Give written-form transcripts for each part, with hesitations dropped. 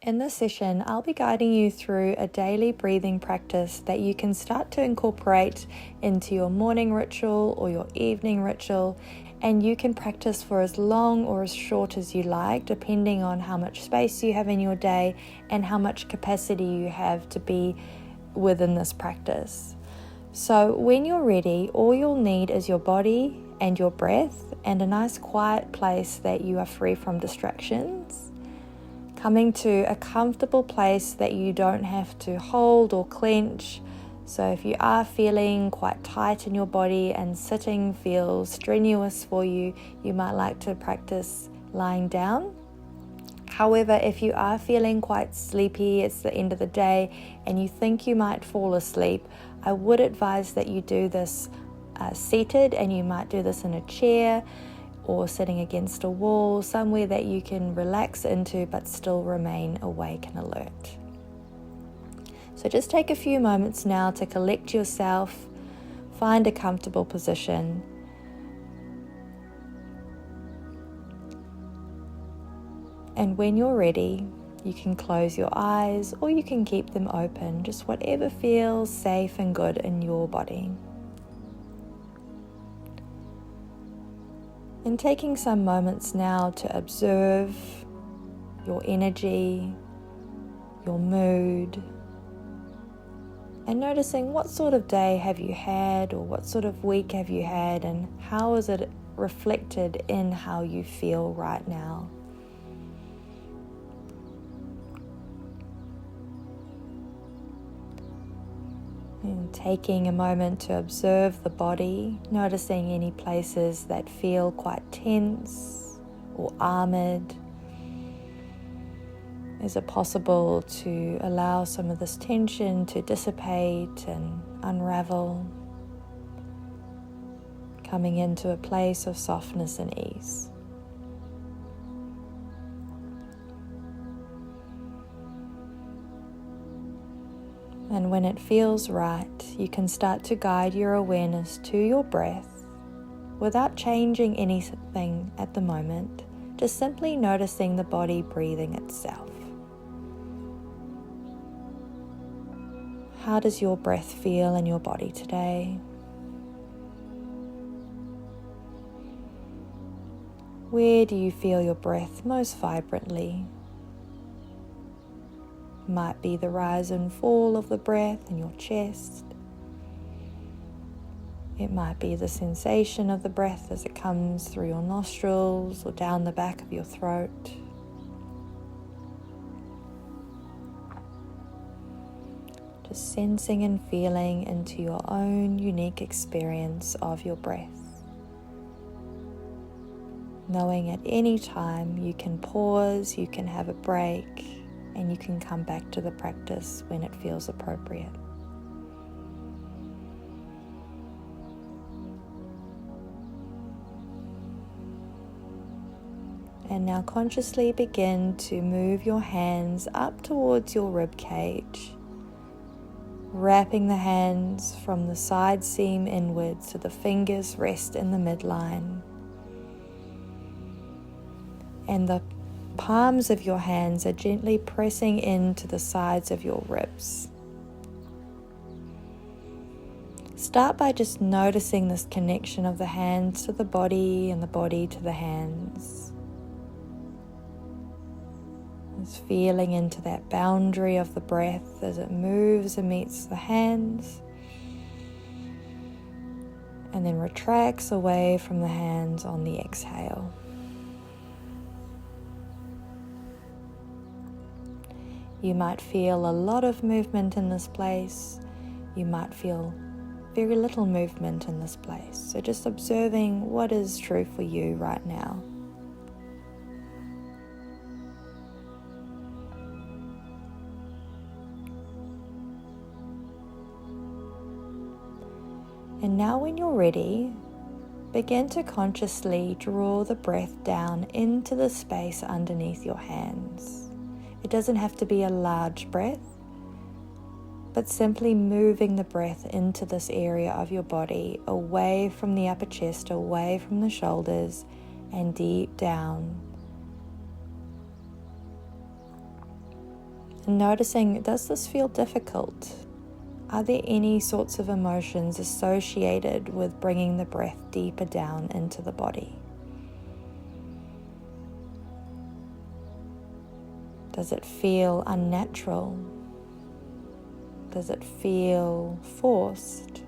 In this session, I'll be guiding you through a daily breathing practice that you can start to incorporate into your morning ritual or your evening ritual, and you can practice for as long or as short as you like, depending on how much space you have in your day and how much capacity you have to be within this practice. So when you're ready, all you'll need is your body and your breath and a nice quiet place that you are free from distractions. Coming to a comfortable place that you don't have to hold or clench. So if you are feeling quite tight in your body and sitting feels strenuous for you, you might like to practice lying down. However, if you are feeling quite sleepy, it's the end of the day, and you think you might fall asleep, I would advise that you do this seated, and you might do this in a chair or sitting against a wall, somewhere that you can relax into but still remain awake and alert. So just take a few moments now to collect yourself, find a comfortable position, and when you're ready, you can close your eyes or you can keep them open, just whatever feels safe and good in your body. And taking some moments now to observe your energy, your mood, and noticing what sort of day have you had or what sort of week have you had, and how is it reflected in how you feel right now. And taking a moment to observe the body, noticing any places that feel quite tense or armored. Is it possible to allow some of this tension to dissipate and unravel, coming into a place of softness and ease? And when it feels right, you can start to guide your awareness to your breath without changing anything at the moment, just simply noticing the body breathing itself. How does your breath feel in your body today? Where do you feel your breath most vibrantly? Might be the rise and fall of the breath in your chest. It might be the sensation of the breath as it comes through your nostrils or down the back of your throat. Just sensing and feeling into your own unique experience of your breath. Knowing at any time you can pause, you can have a break, and you can come back to the practice when it feels appropriate. And now consciously begin to move your hands up towards your rib cage, wrapping the hands from the side seam inwards so the fingers rest in the midline. And the palms of your hands are gently pressing into the sides of your ribs. Start by just noticing this connection of the hands to the body and the body to the hands. Just feeling into that boundary of the breath as it moves and meets the hands, and then retracts away from the hands on the exhale. You might feel a lot of movement in this place. You might feel very little movement in this place. So just observing what is true for you right now. And now when you're ready, begin to consciously draw the breath down into the space underneath your hands. It doesn't have to be a large breath, but simply moving the breath into this area of your body, away from the upper chest, away from the shoulders, and deep down. And noticing, does this feel difficult? Are there any sorts of emotions associated with bringing the breath deeper down into the body? Does it feel unnatural? Does it feel forced?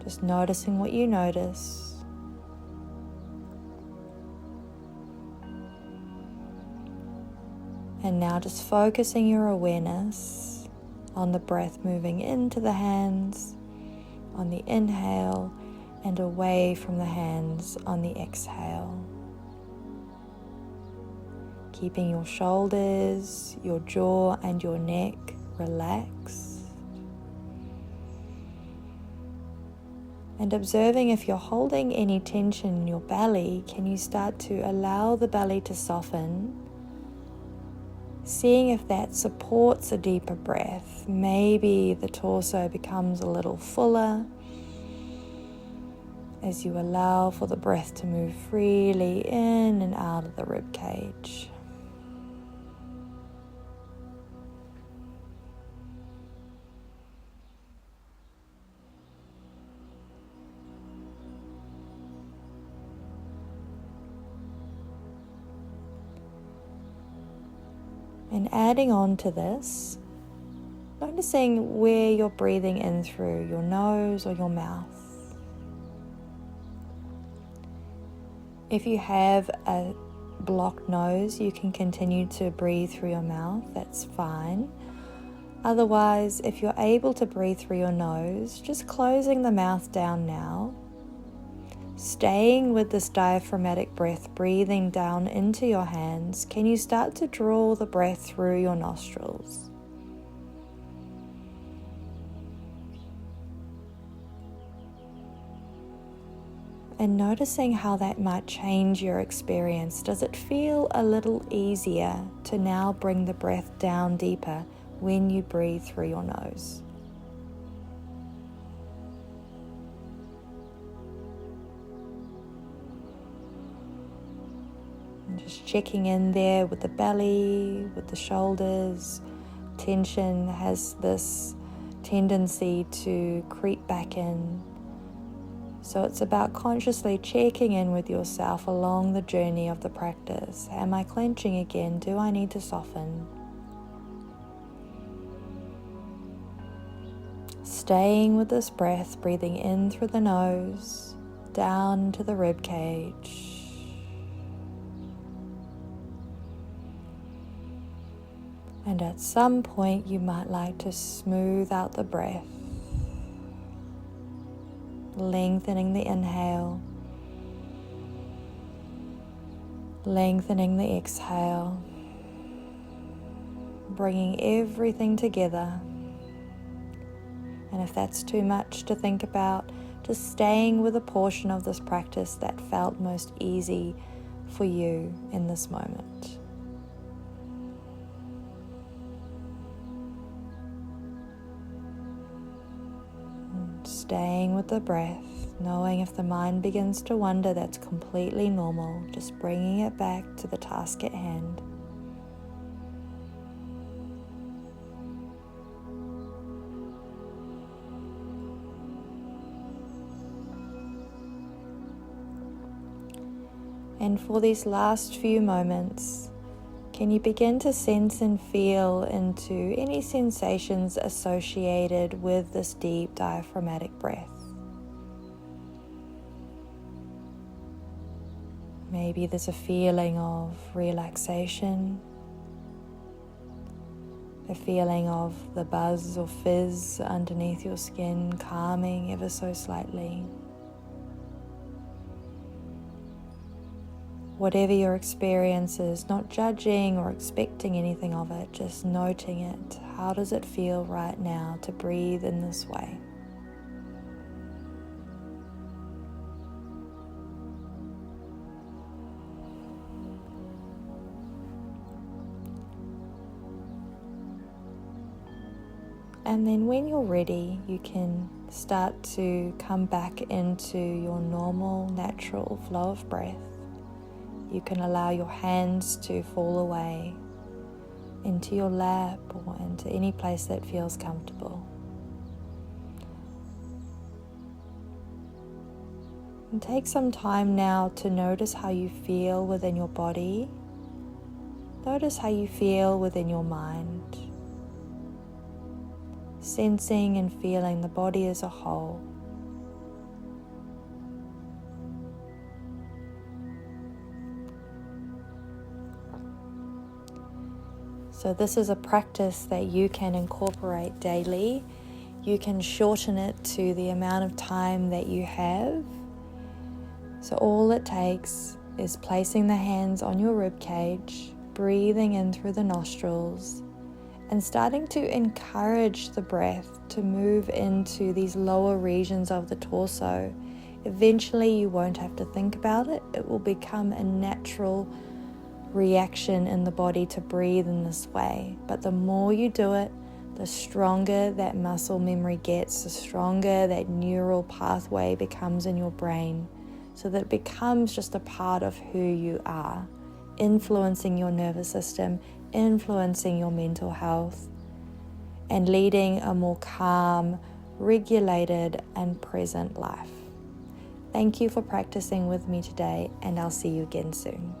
Just noticing what you notice. And now just focusing your awareness on the breath moving into the hands on the inhale and away from the hands on the exhale. Keeping your shoulders, your jaw and your neck relaxed. And observing if you're holding any tension in your belly, can you start to allow the belly to soften? Seeing if that supports a deeper breath. Maybe the torso becomes a little fuller as you allow for the breath to move freely in and out of the rib cage. And adding on to this, noticing where you're breathing in through your nose or your mouth. If you have a blocked nose, you can continue to breathe through your mouth, that's fine. Otherwise, if you're able to breathe through your nose, just closing the mouth down now. Staying with this diaphragmatic breath, breathing down into your hands, can you start to draw the breath through your nostrils? And noticing how that might change your experience. Does it feel a little easier to now bring the breath down deeper when you breathe through your nose? Just checking in there with the belly, with the shoulders. Tension has this tendency to creep back in. So it's about consciously checking in with yourself along the journey of the practice. Am I clenching again? Do I need to soften? Staying with this breath, breathing in through the nose, down to the rib cage. And at some point you might like to smooth out the breath, lengthening the inhale, lengthening the exhale, bringing everything together. And if that's too much to think about, just staying with a portion of this practice that felt most easy for you in this moment. Staying with the breath, knowing if the mind begins to wander, that's completely normal. Just bringing it back to the task at hand. And for these last few moments, can you begin to sense and feel into any sensations associated with this deep diaphragmatic breath? Maybe there's a feeling of relaxation, a feeling of the buzz or fizz underneath your skin calming ever so slightly. Whatever your experience is, not judging or expecting anything of it, just noting it. How does it feel right now to breathe in this way? And then when you're ready, you can start to come back into your normal, natural flow of breath. You can allow your hands to fall away. into your lap or into any place that feels comfortable. And take some time now to notice how you feel within your body. Notice how you feel within your mind. Sensing and feeling the body as a whole. So this is a practice that you can incorporate daily. You can shorten it to the amount of time that you have. So all it takes is placing the hands on your rib cage, breathing in through the nostrils, and starting to encourage the breath to move into these lower regions of the torso. Eventually you won't have to think about it. It will become a natural reaction in the body to breathe in this way. But the more you do it, the stronger that muscle memory gets, the stronger that neural pathway becomes in your brain, so that it becomes just a part of who you are, influencing your nervous system, influencing your mental health, and leading a more calm, regulated, and present life. Thank you for practicing with me today, and I'll see you again soon.